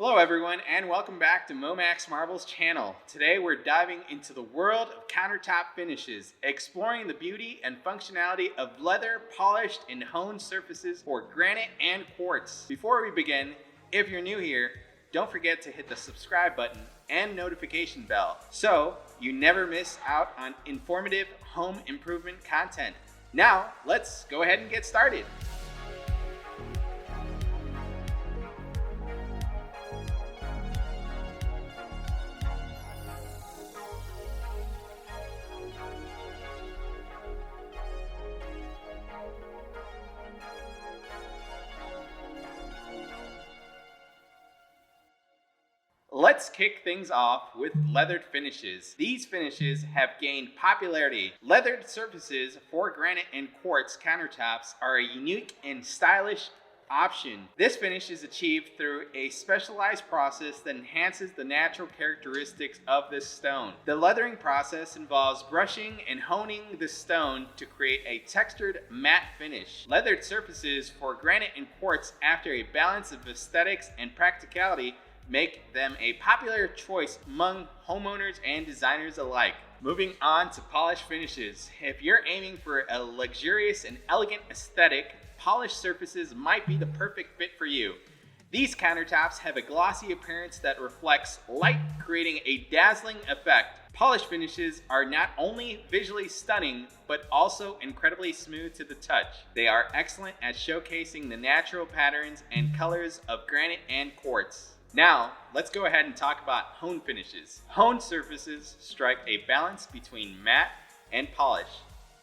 Hello everyone and welcome back to Momax Marbles channel. Today we're diving into the world of countertop finishes, exploring the beauty and functionality of leather, polished and honed surfaces for granite and quartz. Before we begin, if you're new here, don't forget to hit the subscribe button and notification bell so you never miss out on informative home improvement content. Now, let's go ahead and get started. Let's kick things off with leathered finishes. These finishes have gained popularity. Leathered surfaces for granite and quartz countertops are a unique and stylish option. This finish is achieved through a specialized process that enhances the natural characteristics of this stone. The leathering process involves brushing and honing the stone to create a textured matte finish. Leathered surfaces for granite and quartz, after a balance of aesthetics and practicality, make them a popular choice among homeowners and designers alike. Moving on to polished finishes. If you're aiming for a luxurious and elegant aesthetic, polished surfaces might be the perfect fit for you. These countertops have a glossy appearance that reflects light, creating a dazzling effect. Polished finishes are not only visually stunning, but also incredibly smooth to the touch. They are excellent at showcasing the natural patterns and colors of granite and quartz. Now, let's go ahead and talk about honed finishes. Honed surfaces strike a balance between matte and polish.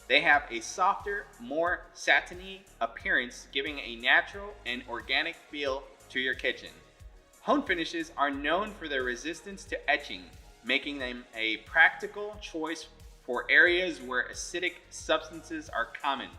They have a softer, more satiny appearance, giving a natural and organic feel to your kitchen. Honed finishes are known for their resistance to etching, making them a practical choice for areas where acidic substances are common.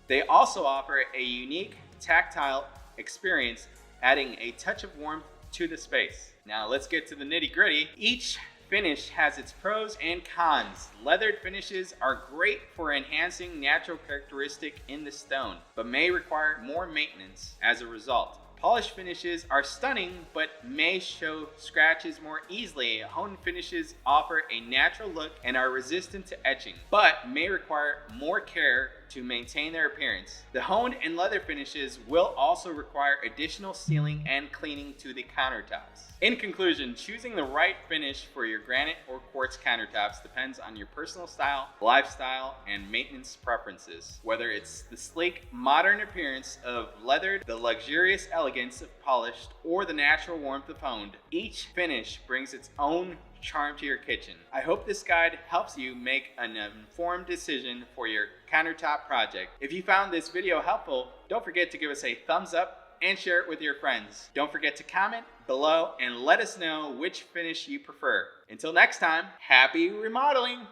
They also offer a unique tactile experience, adding a touch of warmth to the space. Now let's get to the nitty-gritty. Each finish has its pros and cons. Leathered finishes are great for enhancing natural characteristic in the stone, but may require more maintenance as a result. Polished finishes are stunning, but may show scratches more easily. Honed finishes offer a natural look and are resistant to etching, but may require more care to maintain their appearance. The honed and leather finishes will also require additional sealing and cleaning to the countertops. In conclusion, choosing the right finish for your granite or quartz countertops depends on your personal style, lifestyle, and maintenance preferences. Whether it's the sleek, modern appearance of leathered, the luxurious elegance of polished, or the natural warmth of honed, each finish brings its own charm to your kitchen. I hope this guide helps you make an informed decision for your countertop project. If you found this video helpful, don't forget to give us a thumbs up and share it with your friends. Don't forget to comment below and let us know which finish you prefer. Until next time, happy remodeling!